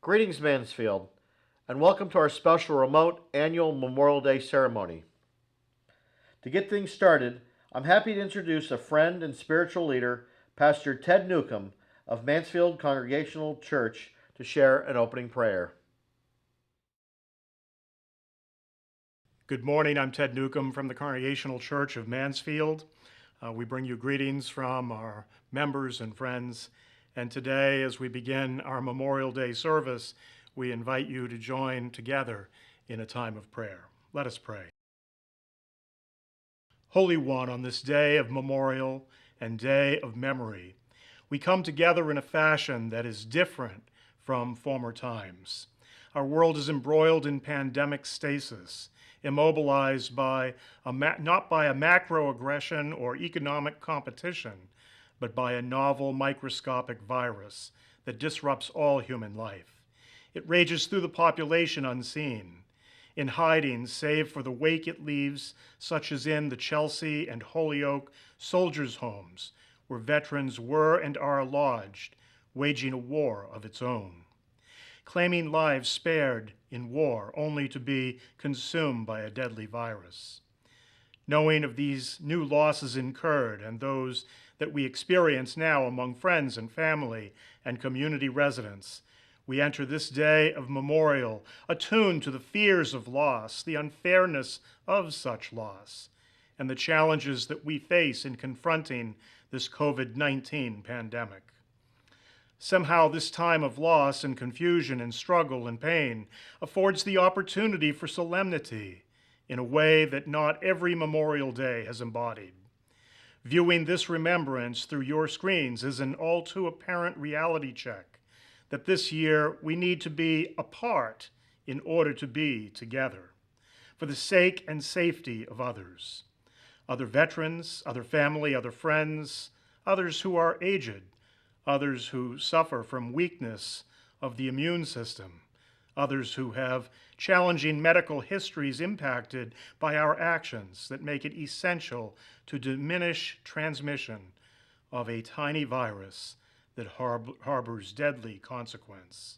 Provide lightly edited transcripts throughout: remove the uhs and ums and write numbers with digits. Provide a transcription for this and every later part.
Greetings, Mansfield, and welcome to our special remote annual Memorial Day ceremony. To get things started, I'm happy to introduce a friend and spiritual leader, Pastor Ted Newcomb of Mansfield Congregational Church, to share an opening prayer. Good morning. I'm Ted Newcomb from the Congregational Church of Mansfield. We bring you greetings from our members and friends. And today, as we begin our Memorial Day service, we invite you to join together in a time of prayer. Let us pray. Holy One, on this day of memorial and day of memory, we come together in a fashion that is different from former times. Our world is embroiled in pandemic stasis, immobilized by not by a macro aggression or economic competition, but by a novel microscopic virus that disrupts all human life. It rages through the population unseen, in hiding save for the wake it leaves, such as in the Chelsea and Holyoke soldiers' homes, where veterans were and are lodged, waging a war of its own, claiming lives spared in war only to be consumed by a deadly virus. Knowing of these new losses incurred and those that we experience now among friends and family and community residents, we enter this day of memorial attuned to the fears of loss, the unfairness of such loss, and the challenges that we face in confronting this COVID-19 pandemic. Somehow this time of loss and confusion and struggle and pain affords the opportunity for solemnity in a way that not every Memorial Day has embodied. Viewing this remembrance through your screens is an all too apparent reality check that this year we need to be apart in order to be together, for the sake and safety of others, other veterans, other family, other friends, others who are aged, others who suffer from weakness of the immune system, others who have challenging medical histories impacted by our actions that make it essential to diminish transmission of a tiny virus that harbors deadly consequence.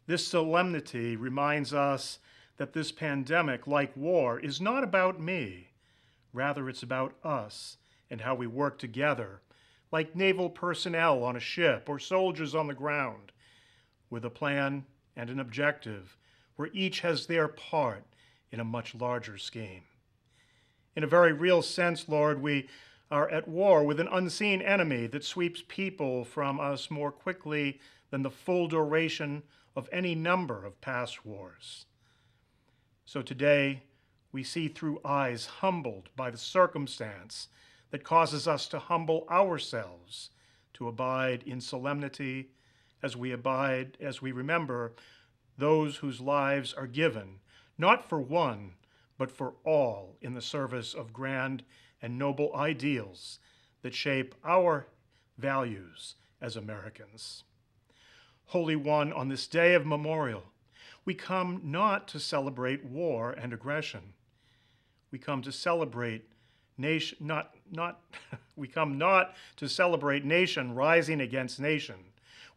This solemnity reminds us that this pandemic, like war, is not about me. Rather, it's about us and how we work together, like naval personnel on a ship or soldiers on the ground, with a plan and an objective where each has their part in a much larger scheme. In a very real sense, Lord, we are at war with an unseen enemy that sweeps people from us more quickly than the full duration of any number of past wars. So today, we see through eyes humbled by the circumstance that causes us to humble ourselves, to abide in solemnity as we remember those whose lives are given, not for one, but for all in the service of grand and noble ideals that shape our values as Americans. Holy One, on this day of memorial, we come not to celebrate war and aggression. We come to celebrate we come not to celebrate nation rising against nation.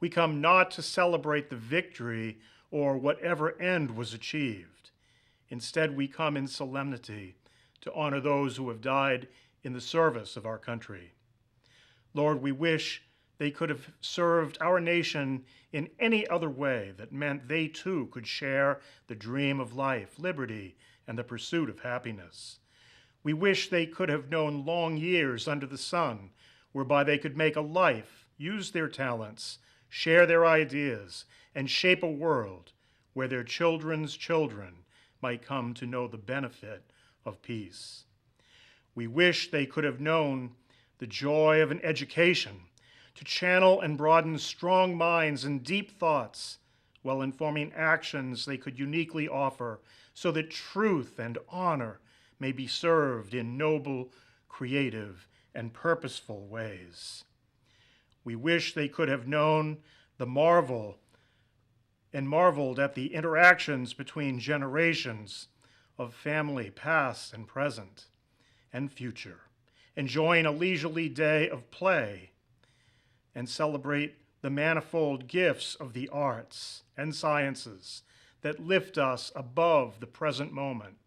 We come not to celebrate the victory or whatever end was achieved. Instead, we come in solemnity to honor those who have died in the service of our country. Lord, we wish they could have served our nation in any other way that meant they too could share the dream of life, liberty, and the pursuit of happiness. We wish they could have known long years under the sun, whereby they could make a life, use their talents, share their ideas, and shape a world where their children's children might come to know the benefit of peace. We wish they could have known the joy of an education to channel and broaden strong minds and deep thoughts while informing actions they could uniquely offer so that truth and honor may be served in noble, creative, and purposeful ways. We wish they could have known the marveled at the interactions between generations of family, past and present and future, enjoying a leisurely day of play, and celebrate the manifold gifts of the arts and sciences that lift us above the present moment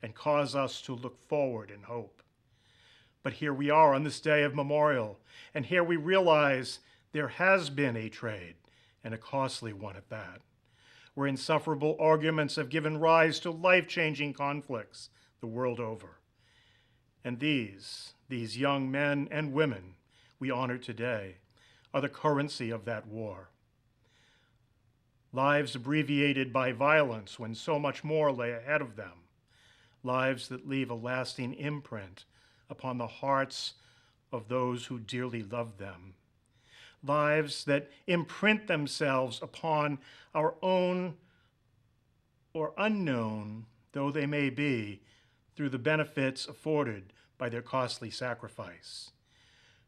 and cause us to look forward in hope. But here we are on this day of memorial, and here we realize there has been a trade, and a costly one at that, where insufferable arguments have given rise to life-changing conflicts the world over. And these young men and women we honor today are the currency of that war. Lives abbreviated by violence when so much more lay ahead of them. Lives that leave a lasting imprint upon the hearts of those who dearly loved them. Lives that imprint themselves upon our own or unknown, though they may be, through the benefits afforded by their costly sacrifice.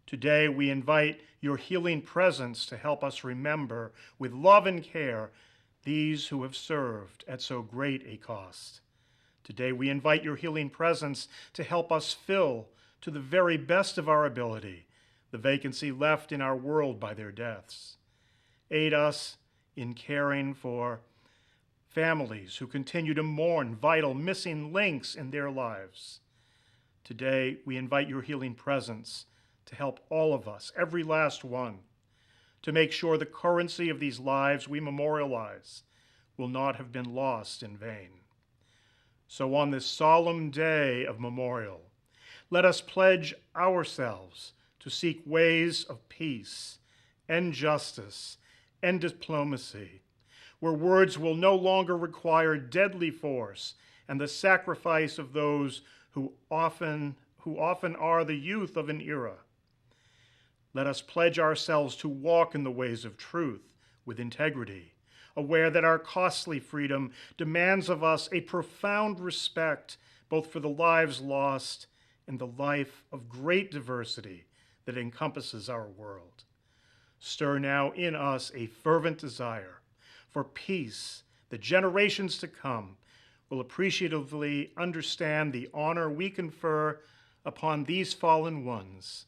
Today, we invite your healing presence to help us remember with love and care these who have served at so great a cost. Today, we invite your healing presence to help us fill, to the very best of our ability, the vacancy left in our world by their deaths. Aid us in caring for families who continue to mourn vital missing links in their lives. Today, we invite your healing presence to help all of us, every last one, to make sure the currency of these lives we memorialize will not have been lost in vain. So on this solemn day of memorial, let us pledge ourselves to seek ways of peace and justice and diplomacy, where words will no longer require deadly force and the sacrifice of those who often are the youth of an era. Let us pledge ourselves to walk in the ways of truth with integrity, aware that our costly freedom demands of us a profound respect both for the lives lost and the life of great diversity that encompasses our world. Stir now in us a fervent desire for peace that generations to come will appreciatively understand the honor we confer upon these fallen ones,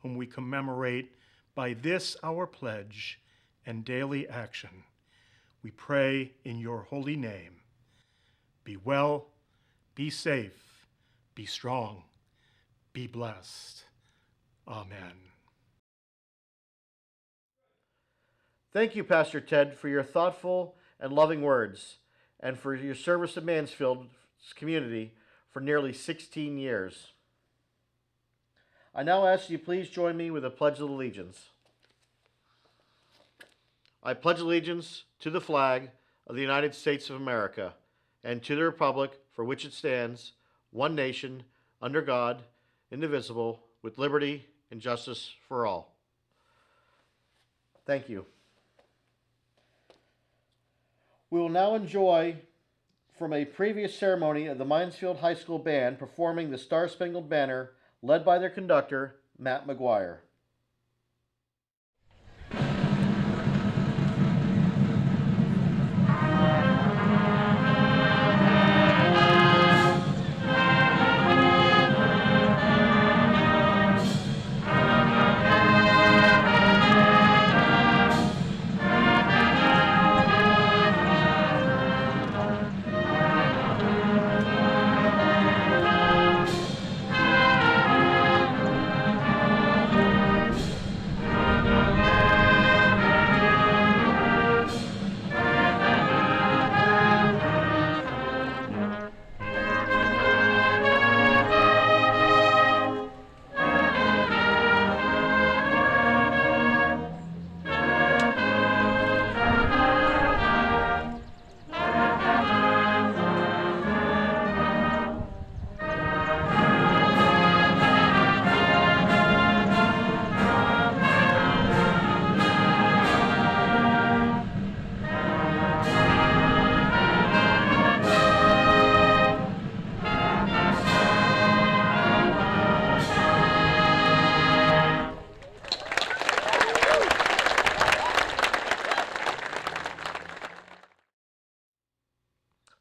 whom we commemorate by this our pledge and daily action. We pray in your holy name. Be well, be safe, be strong, be blessed. Amen. Thank you, Pastor Ted, for your thoughtful and loving words, and for your service to Mansfield's community for nearly 16 years. I now ask you please join me with a Pledge of Allegiance. I pledge allegiance to the flag of the United States of America and to the republic for which it stands, one nation, under God, indivisible, with liberty and justice for all. Thank you. We will now enjoy from a previous ceremony of the Mansfield High School Band performing the Star Spangled Banner, led by their conductor, Matt McGuire.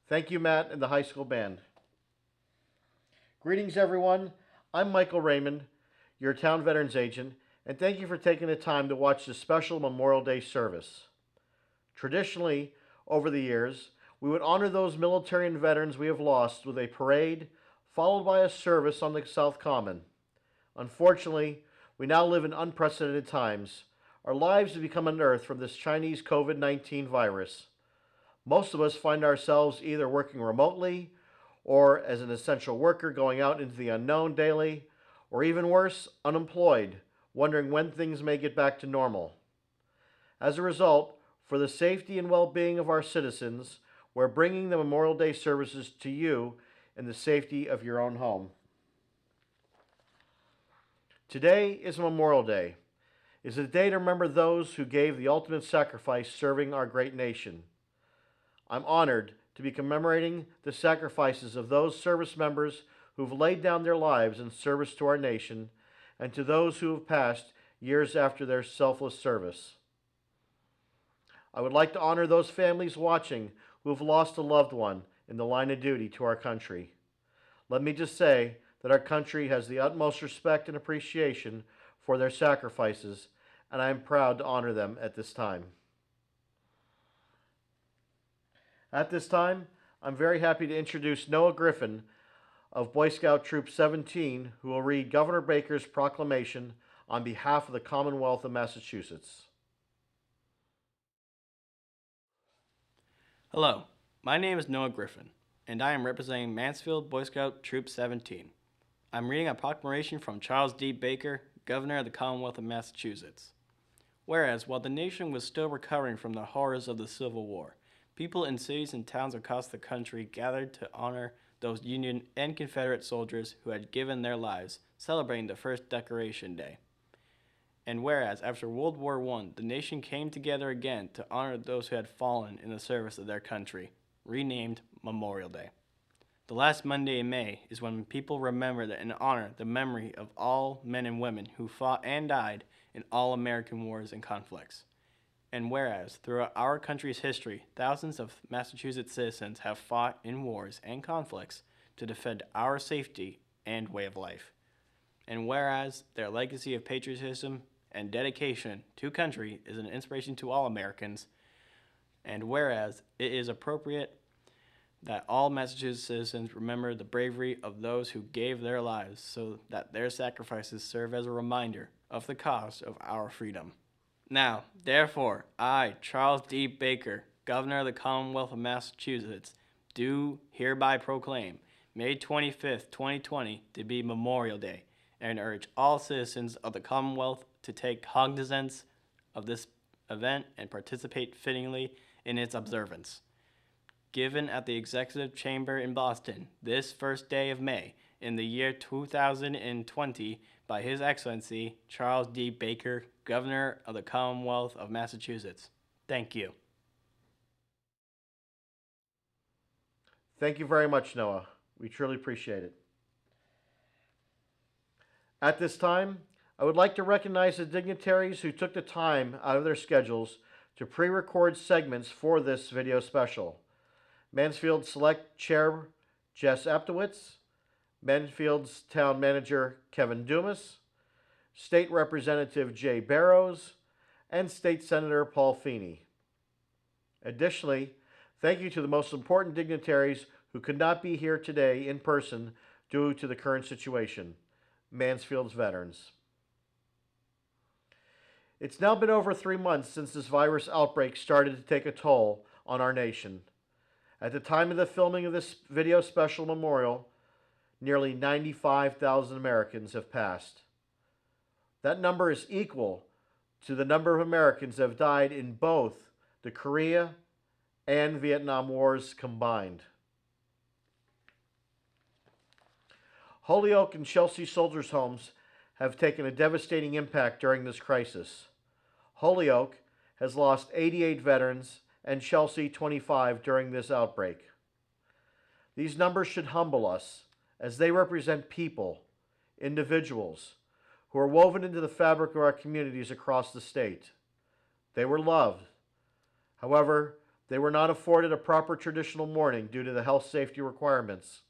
Thank you, Matt, and the high school band. Greetings, everyone. I'm Michael Raymond, your town veterans agent, and thank you for taking the time to watch this special Memorial Day service. Traditionally, over the years, we would honor those military and veterans we have lost with a parade, followed by a service on the South Common. Unfortunately, we now live in unprecedented times. Our lives have become unearthed from this Chinese COVID-19 virus. Most of us find ourselves either working remotely or as an essential worker going out into the unknown daily, or even worse, unemployed, wondering when things may get back to normal. As a result, for the safety and well-being of our citizens, we're bringing the Memorial Day services to you in the safety of your own home. Today is Memorial Day. It is a day to remember those who gave the ultimate sacrifice serving our great nation. I'm honored to be commemorating the sacrifices of those service members who've laid down their lives in service to our nation, and to those who have passed years after their selfless service. I would like to honor those families watching who have lost a loved one in the line of duty to our country. Let me just say that our country has the utmost respect and appreciation for their sacrifices, and I am proud to honor them at this time. At this time, I'm very happy to introduce Noah Griffin of Boy Scout Troop 17, who will read Governor Baker's proclamation on behalf of the Commonwealth of Massachusetts. Hello, my name is Noah Griffin, and I am representing Mansfield Boy Scout Troop 17. I'm reading a proclamation from Charles D. Baker, Governor of the Commonwealth of Massachusetts. Whereas, while the nation was still recovering from the horrors of the Civil War, people in cities and towns across the country gathered to honor those Union and Confederate soldiers who had given their lives, celebrating the first Decoration Day. And whereas, after World War I, the nation came together again to honor those who had fallen in the service of their country, renamed Memorial Day. The last Monday in May is when people remember and honor the memory of all men and women who fought and died in all American wars and conflicts. And whereas, throughout our country's history, thousands of Massachusetts citizens have fought in wars and conflicts to defend our safety and way of life. And whereas, their legacy of patriotism and dedication to country is an inspiration to all Americans, and whereas, it is appropriate that all Massachusetts citizens remember the bravery of those who gave their lives so that their sacrifices serve as a reminder of the cost of our freedom. Now, therefore, I, Charles D. Baker, Governor of the Commonwealth of Massachusetts, do hereby proclaim May 25th, 2020 to be Memorial Day, and urge all citizens of the Commonwealth to take cognizance of this event and participate fittingly in its observance. Given at the Executive Chamber in Boston this first day of May in the year 2020 by His Excellency Charles D. Baker, Governor of the Commonwealth of Massachusetts. Thank you. Thank you very much, Noah. We truly appreciate it. At this time, I would like to recognize the dignitaries who took the time out of their schedules to pre-record segments for this video special. Mansfield Select Chair Jess Aptowitz, Mansfield's Town Manager Kevin Dumas, State Representative Jay Barrows, and State Senator Paul Feeney. Additionally, thank you to the most important dignitaries who could not be here today in person due to the current situation, Mansfield's veterans. It's now been over 3 months since this virus outbreak started to take a toll on our nation. At the time of the filming of this video special memorial, nearly 95,000 Americans have passed. That number is equal to the number of Americans that have died in both the Korea and Vietnam Wars combined. Holyoke and Chelsea Soldiers' Homes have taken a devastating impact during this crisis. Holyoke has lost 88 veterans and Chelsea 25 during this outbreak. These numbers should humble us, as they represent people, individuals, who are woven into the fabric of our communities across the state. They were loved. However, they were not afforded a proper traditional mourning due to the health safety requirements,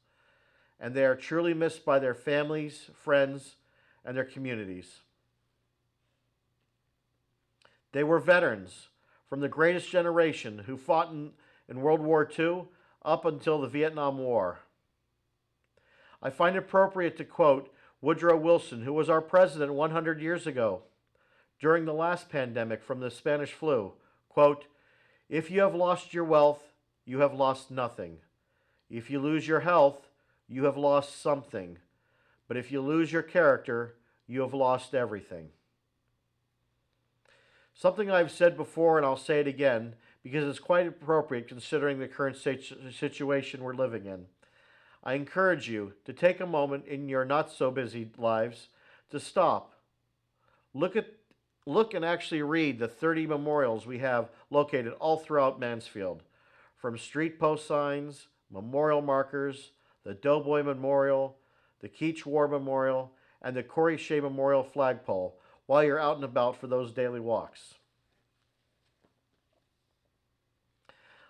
and they are truly missed by their families, friends, and their communities. They were veterans from the greatest generation who fought in World War II up until the Vietnam War. I find it appropriate to quote Woodrow Wilson, who was our president 100 years ago during the last pandemic from the Spanish flu. Quote, "If you have lost your wealth, you have lost nothing. If you lose your health, you have lost something. But if you lose your character, you have lost everything." Something I've said before and I'll say it again because it's quite appropriate considering the current situation we're living in. I encourage you to take a moment in your not so busy lives to stop. Look and actually read the 30 memorials we have located all throughout Mansfield. From street post signs, memorial markers, the Doughboy Memorial, the Keach War Memorial, and the Corey Shea Memorial flagpole while you're out and about for those daily walks.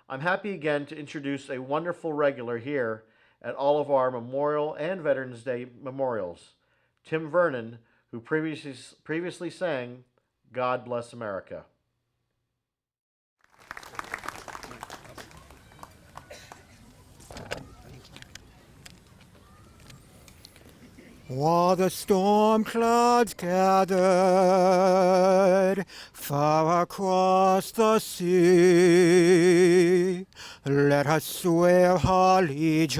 I'm happy again to introduce a wonderful regular here at all of our Memorial and Veterans Day memorials, Tim Vernon, who previously sang God Bless America. While the storm clouds gathered far across the sea, let us swear allegiance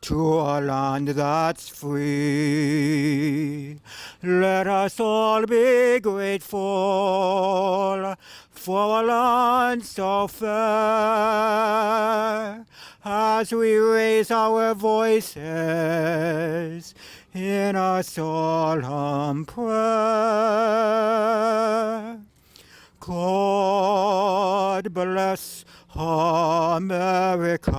to a land that's free. Let us all be grateful for a land so fair, as we raise our voices in a solemn prayer. God bless America,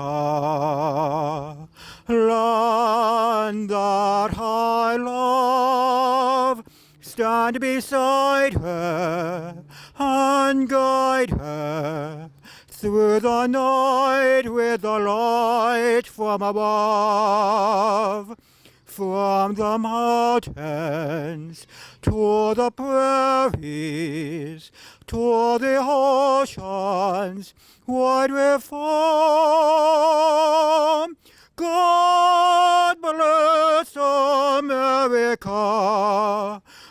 land that I love. Stand beside her and guide her through the night with the light from above. From the mountains to the prairies, to the oceans, wide reform. God bless America,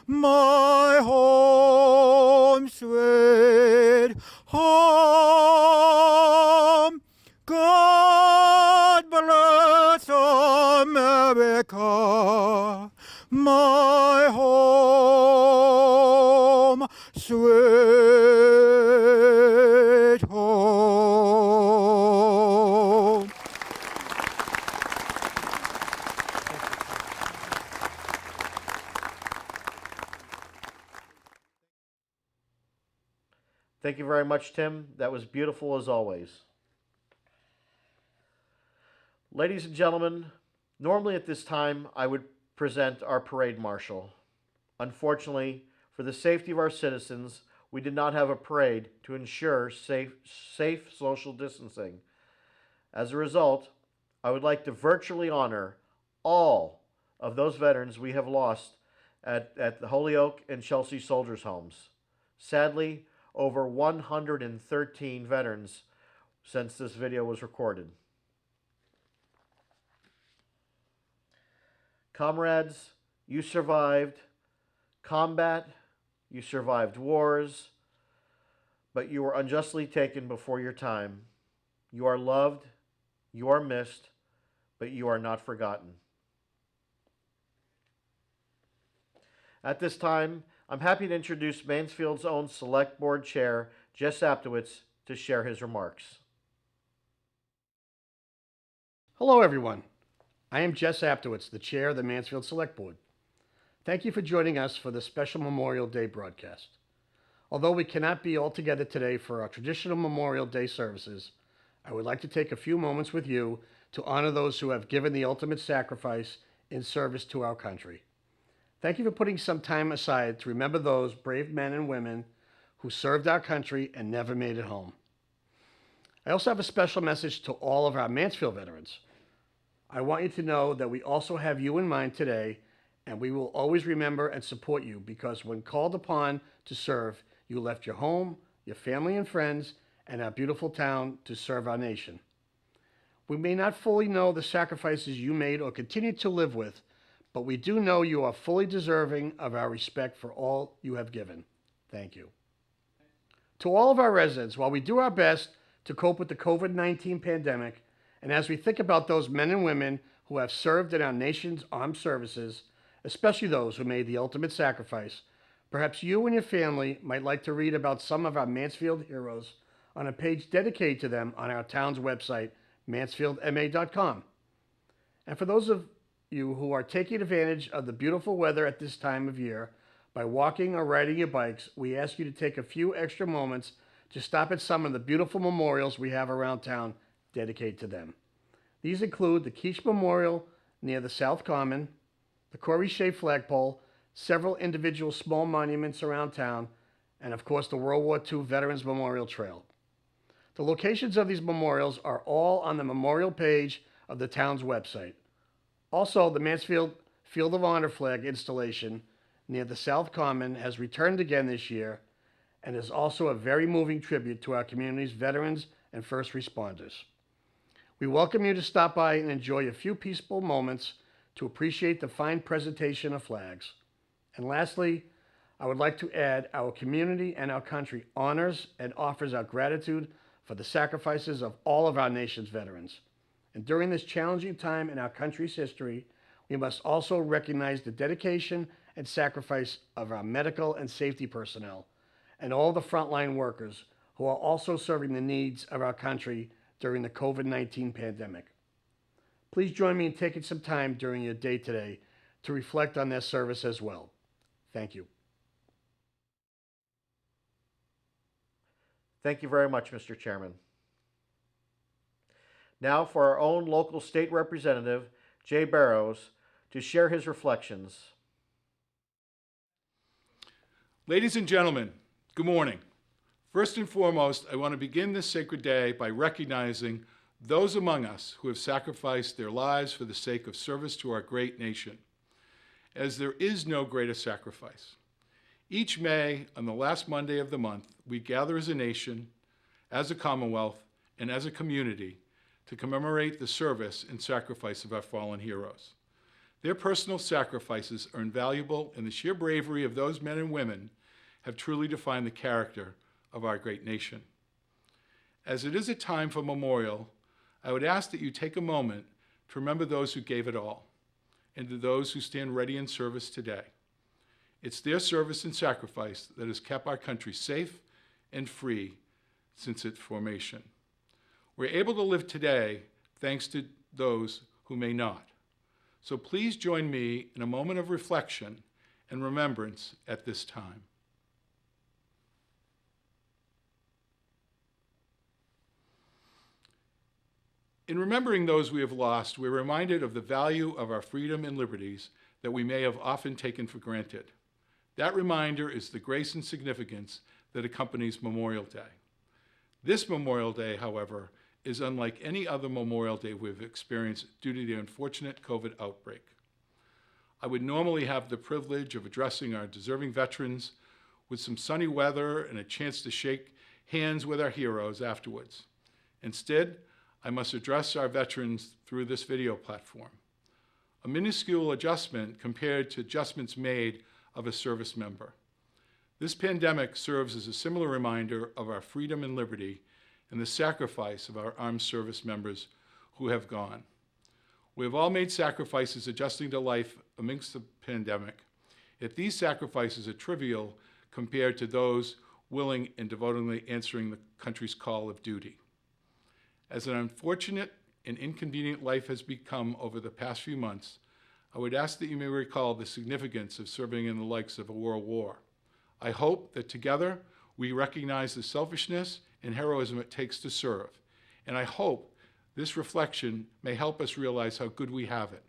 my home, sweet home. God bless America, my home, sweet home. Thank you very much, Tim. That was beautiful as always. Ladies and gentlemen, normally at this time I would present our parade marshal. Unfortunately, for the safety of our citizens, we did not have a parade to ensure safe social distancing. As a result, I would like to virtually honor all of those veterans we have lost at the Holyoke and Chelsea Soldiers' Homes. Sadly, over 113 veterans since this video was recorded. Comrades, you survived combat, you survived wars, but you were unjustly taken before your time. You are loved, you are missed, but you are not forgotten. At this time, I'm happy to introduce Mansfield's own Select Board Chair, Jess Aptowitz, to share his remarks. Hello, everyone. I am Jess Aptowitz, the Chair of the Mansfield Select Board. Thank you for joining us for this special Memorial Day broadcast. Although we cannot be all together today for our traditional Memorial Day services, I would like to take a few moments with you to honor those who have given the ultimate sacrifice in service to our country. Thank you for putting some time aside to remember those brave men and women who served our country and never made it home. I also have a special message to all of our Mansfield veterans. I want you to know that we also have you in mind today and we will always remember and support you because when called upon to serve, you left your home, your family and friends, and our beautiful town to serve our nation. We may not fully know the sacrifices you made or continue to live with, but we do know you are fully deserving of our respect for all you have given. Thank you. To all of our residents, while we do our best to cope with the COVID-19 pandemic, and as we think about those men and women who have served in our nation's armed services, especially those who made the ultimate sacrifice, perhaps you and your family might like to read about some of our Mansfield heroes on a page dedicated to them on our town's website, mansfieldma.com. And for those of you who are taking advantage of the beautiful weather at this time of year by walking or riding your bikes, we ask you to take a few extra moments to stop at some of the beautiful memorials we have around town dedicated to them. These include the Quiche Memorial near the South Common, the Corey Shea flagpole, several individual small monuments around town, and of course the World War II Veterans Memorial Trail. The locations of these memorials are all on the memorial page of the town's website. Also, the Mansfield Field of Honor flag installation near the South Common has returned again this year and is also a very moving tribute to our community's veterans and first responders. We welcome you to stop by and enjoy a few peaceful moments to appreciate the fine presentation of flags. And lastly, I would like to add our community and our country honors and offers our gratitude for the sacrifices of all of our nation's veterans. And during this challenging time in our country's history, we must also recognize the dedication and sacrifice of our medical and safety personnel and all the frontline workers who are also serving the needs of our country during the COVID-19 pandemic. Please join me in taking some time during your day today to reflect on their service as well. Thank you. Thank you very much, Mr. Chairman. Now for our own local state representative, Jay Barrows, to share his reflections. Ladies and gentlemen, good morning. First and foremost, I want to begin this sacred day by recognizing those among us who have sacrificed their lives for the sake of service to our great nation, as there is no greater sacrifice. Each May, on the last Monday of the month, we gather as a nation, as a Commonwealth, and as a community to commemorate the service and sacrifice of our fallen heroes. Their personal sacrifices are invaluable, and the sheer bravery of those men and women have truly defined the character of our great nation. As it is a time for memorial, I would ask that you take a moment to remember those who gave it all, and to those who stand ready in service today. It's their service and sacrifice that has kept our country safe and free since its formation. We're able to live today thanks to those who may not. So please join me in a moment of reflection and remembrance at this time. In remembering those we have lost, we're reminded of the value of our freedom and liberties that we may have often taken for granted. That reminder is the grace and significance that accompanies Memorial Day. This Memorial Day, however, is unlike any other Memorial Day we've experienced due to the unfortunate COVID outbreak. I would normally have the privilege of addressing our deserving veterans with some sunny weather and a chance to shake hands with our heroes afterwards. Instead, I must address our veterans through this video platform. A minuscule adjustment compared to adjustments made of a service member. This pandemic serves as a similar reminder of our freedom and liberty and the sacrifice of our armed service members who have gone. We have all made sacrifices adjusting to life amidst the pandemic, yet these sacrifices are trivial compared to those willing and devotedly answering the country's call of duty. As an unfortunate and inconvenient life has become over the past few months, I would ask that you may recall the significance of serving in the likes of a world war. I hope that together we recognize the selfishness and heroism it takes to serve, and I hope this reflection may help us realize how good we have it.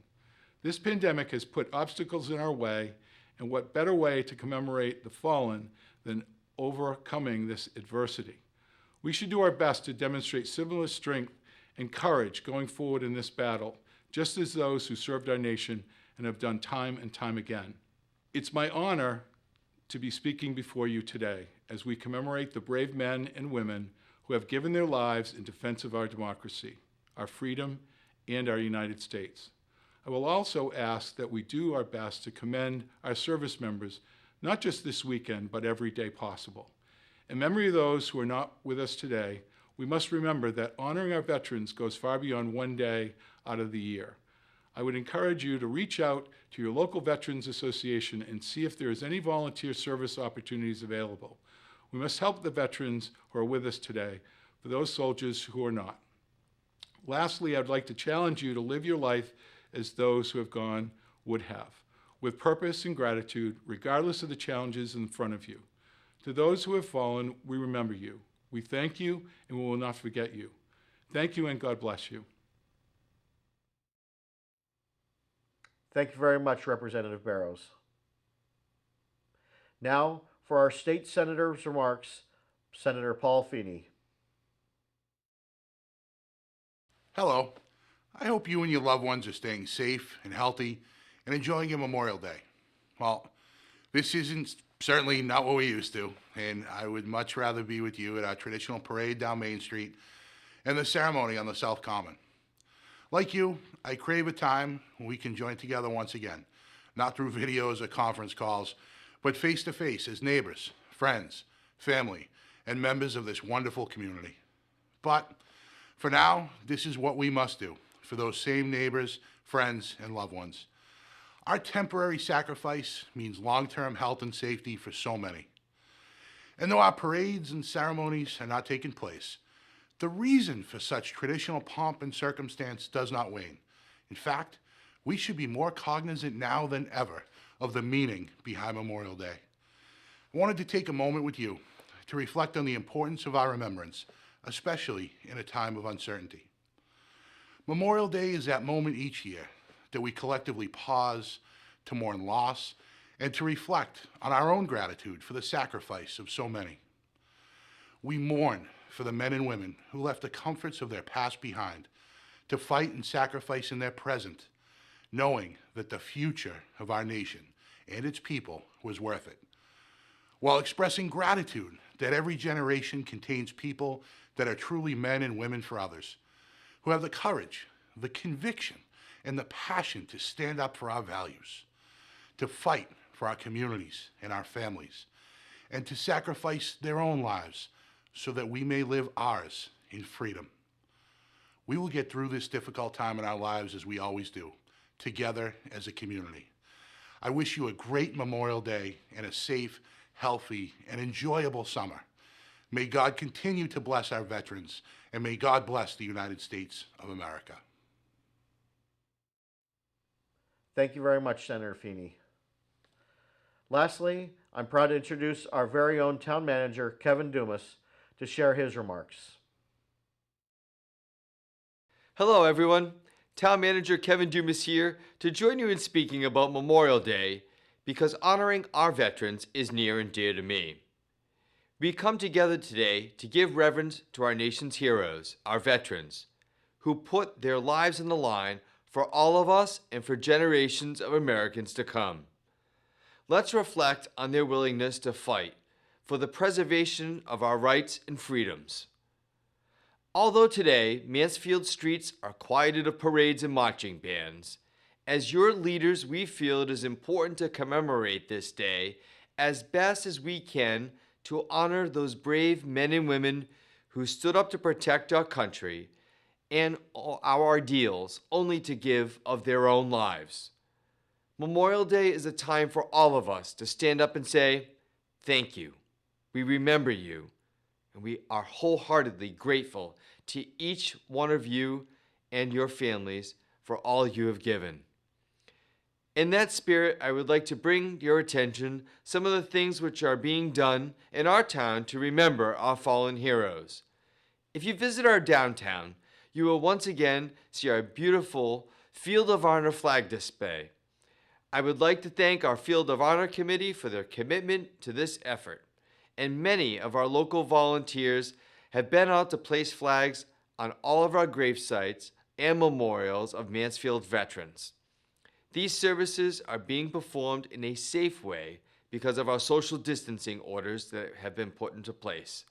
This pandemic has put obstacles in our way, and what better way to commemorate the fallen than overcoming this adversity? We should do our best to demonstrate similar strength and courage going forward in this battle, just as those who served our nation and have done time and time again. It's my honor to be speaking before you today as we commemorate the brave men and women who have given their lives in defense of our democracy, our freedom, and our United States. I will also ask that we do our best to commend our service members, not just this weekend, but every day possible. In memory of those who are not with us today, we must remember that honoring our veterans goes far beyond one day out of the year. I would encourage you to reach out to your local Veterans Association and see if there is any volunteer service opportunities available. We must help the veterans who are with us today, for those soldiers who are not. Lastly, I'd like to challenge you to live your life as those who have gone would have, with purpose and gratitude, regardless of the challenges in front of you. To those who have fallen, we remember you. We thank you, and we will not forget you. Thank you, and God bless you. Thank you very much, Representative Barrows. Now, for our state senator's remarks, Senator Paul Feeney. Hello. I hope you and your loved ones are staying safe and healthy and enjoying your Memorial Day. Well, this isn't certainly not what we used to, and I would much rather be with you at our traditional parade down Main Street and the ceremony on the South Common. Like you, I crave a time when we can join together once again, not through videos or conference calls, but face to face as neighbors, friends, family, and members of this wonderful community. But for now, this is what we must do for those same neighbors, friends, and loved ones. Our temporary sacrifice means long-term health and safety for so many. And though our parades and ceremonies are not taking place, the reason for such traditional pomp and circumstance does not wane. In fact, we should be more cognizant now than ever of the meaning behind Memorial Day. I wanted to take a moment with you to reflect on the importance of our remembrance, especially in a time of uncertainty. Memorial Day is that moment each year that we collectively pause to mourn loss and to reflect on our own gratitude for the sacrifice of so many. We mourn for the men and women who left the comforts of their past behind to fight and sacrifice in their present, knowing that the future of our nation and its people was worth it, while expressing gratitude that every generation contains people that are truly men and women for others, who have the courage, the conviction, and the passion to stand up for our values, to fight for our communities and our families, and to sacrifice their own lives so that we may live ours in freedom. We will get through this difficult time in our lives as we always do, together as a community. I wish you a great Memorial Day and a safe, healthy, and enjoyable summer. May God continue to bless our veterans, and may God bless the United States of America. Thank you very much, Senator Feeney. Lastly, I'm proud to introduce our very own town manager, Kevin Dumas, to share his remarks. Hello, everyone. Town Manager Kevin Dumas here to join you in speaking about Memorial Day because honoring our veterans is near and dear to me. We come together today to give reverence to our nation's heroes, our veterans, who put their lives on the line for all of us and for generations of Americans to come. Let's reflect on their willingness to fight for the preservation of our rights and freedoms. Although today Mansfield streets are quieted of parades and marching bands, as your leaders we feel it is important to commemorate this day as best as we can to honor those brave men and women who stood up to protect our country and our ideals only to give of their own lives. Memorial Day is a time for all of us to stand up and say, thank you. We remember you, and we are wholeheartedly grateful to each one of you and your families for all you have given. In that spirit, I would like to bring to your attention some of the things which are being done in our town to remember our fallen heroes. If you visit our downtown, you will once again see our beautiful Field of Honor flag display. I would like to thank our Field of Honor Committee for their commitment to this effort, and many of our local volunteers have been out to place flags on all of our grave sites and memorials of Mansfield veterans. These services are being performed in a safe way because of our social distancing orders that have been put into place.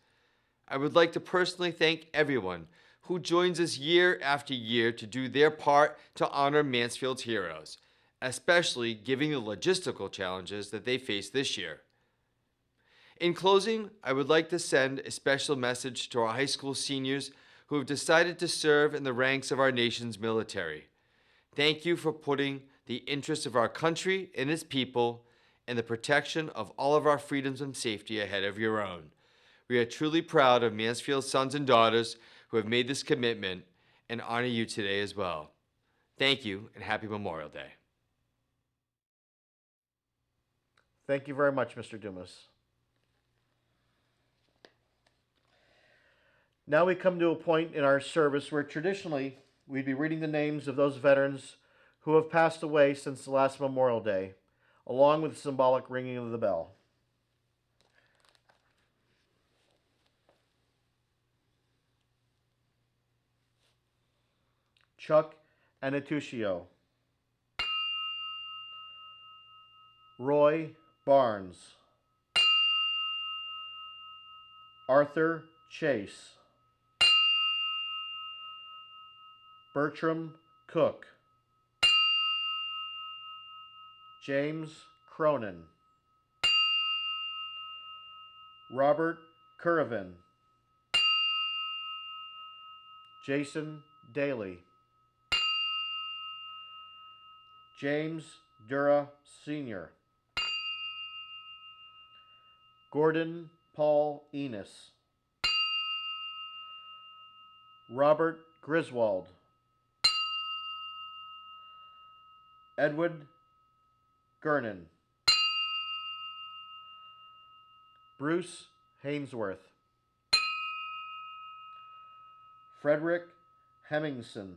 I would like to personally thank everyone who joins us year after year to do their part to honor Mansfield's heroes, especially given the logistical challenges that they faced this year. In closing, I would like to send a special message to our high school seniors who have decided to serve in the ranks of our nation's military. Thank you for putting the interests of our country and its people and the protection of all of our freedoms and safety ahead of your own. We are truly proud of Mansfield's sons and daughters who have made this commitment and honor you today as well. Thank you and happy Memorial Day. Thank you very much, Mr. Dumas. Now we come to a point in our service where traditionally we'd be reading the names of those veterans who have passed away since the last Memorial Day, along with the symbolic ringing of the bell. Chuck Anatuccio, Roy Barnes, Arthur Chase, Bertram Cook, James Cronin, Robert Curvin, Jason Daly, James Dura Sr., Gordon Paul Enos, Robert Griswold, Edward Gernon, Bruce Hainsworth, Frederick Hemmingson,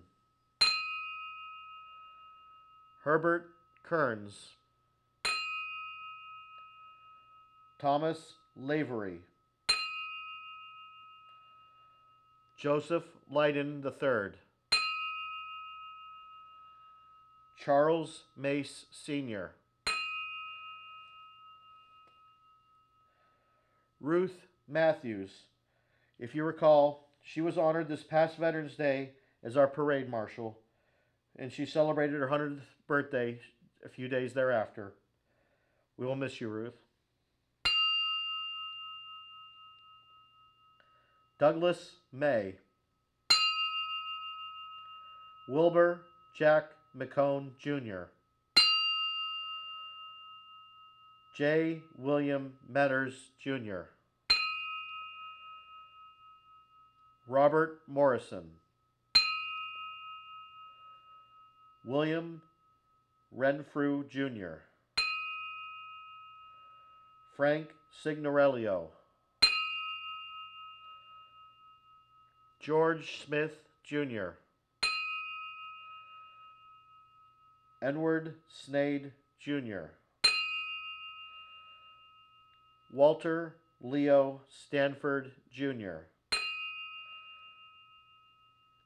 Herbert Kearns, Thomas Lavery, Joseph Leyden III, Charles Mace Sr., Ruth Matthews. If you recall, she was honored this past Veterans Day as our parade marshal, and she celebrated her 100th birthday a few days thereafter. We will miss you, Ruth. Douglas May, Wilbur Jack McCone Jr., J. William Metters Jr., Robert Morrison, William Renfrew Jr., Frank Signorello, George Smith Jr., Edward Snade Jr., Walter Leo Stanford Jr.,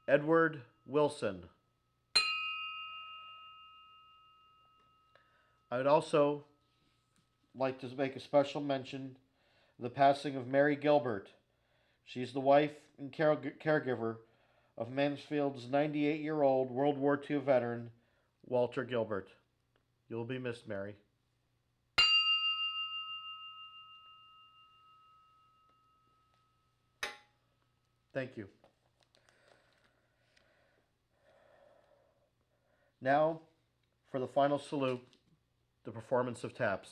Edward Wilson. I would also like to make a special mention of the passing of Mary Gilbert. She's the wife and caregiver of Mansfield's 98-year-old World War II veteran, Walter Gilbert. You'll be missed, Mary. Thank you. Now, for the final salute, the performance of taps.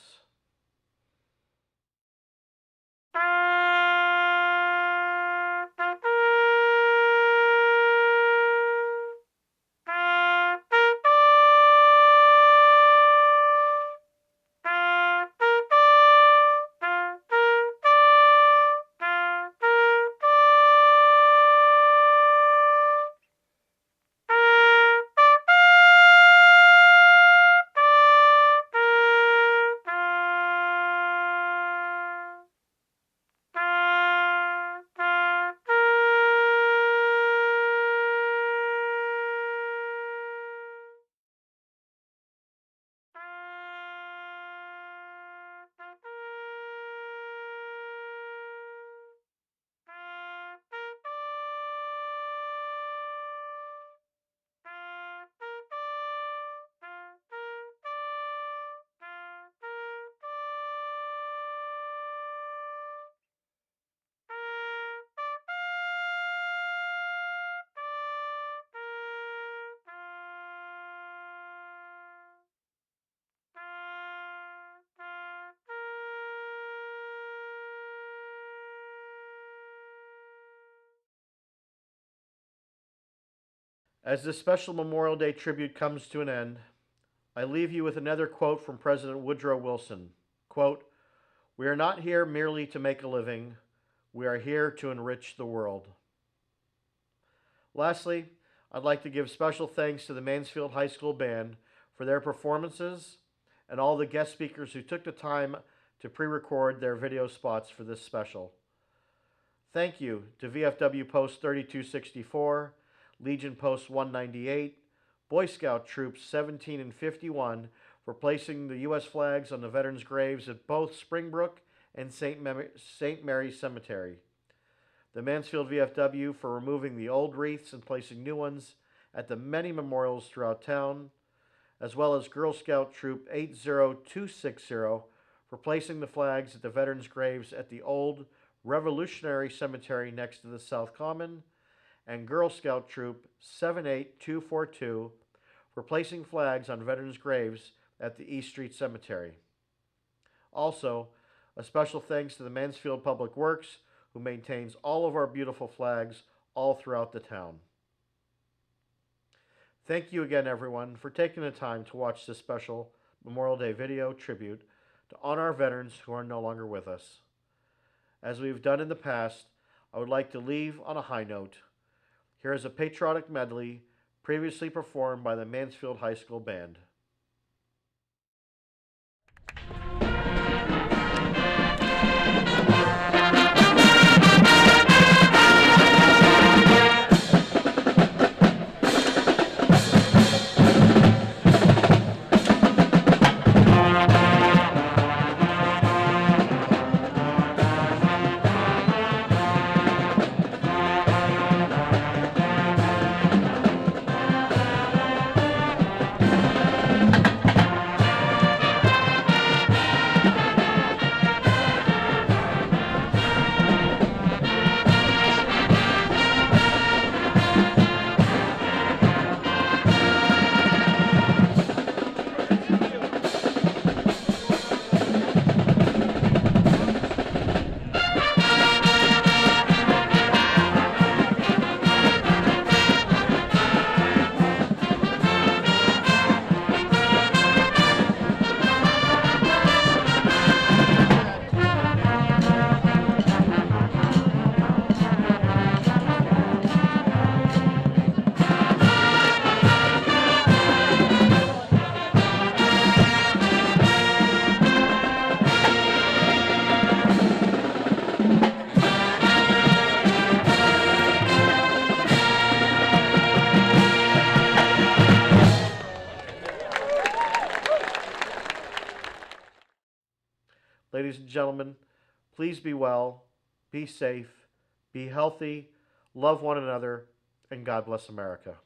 As this special Memorial Day tribute comes to an end, I leave you with another quote from President Woodrow Wilson. Quote, "We are not here merely to make a living. We are here to enrich the world." Lastly, I'd like to give special thanks to the Mansfield High School Band for their performances and all the guest speakers who took the time to pre-record their video spots for this special. Thank you to VFW Post 3264, Legion Post 198, Boy Scout Troops 17 and 51 for placing the U.S. flags on the veterans' graves at both Springbrook and St. Mary's Cemetery. The Mansfield VFW for removing the old wreaths and placing new ones at the many memorials throughout town, as well as Girl Scout Troop 80260 for placing the flags at the veterans' graves at the old Revolutionary Cemetery next to the South Common, and Girl Scout Troop 78242 for placing flags on veterans' graves at the East Street Cemetery. Also, a special thanks to the Mansfield Public Works, who maintains all of our beautiful flags all throughout the town. Thank you again, everyone, for taking the time to watch this special Memorial Day video tribute to honor our veterans who are no longer with us. As we've done in the past, I would like to leave on a high note. Here is a patriotic medley previously performed by the Mansfield High School Band. Ladies and gentlemen, please be well, be safe, be healthy, love one another, and God bless America.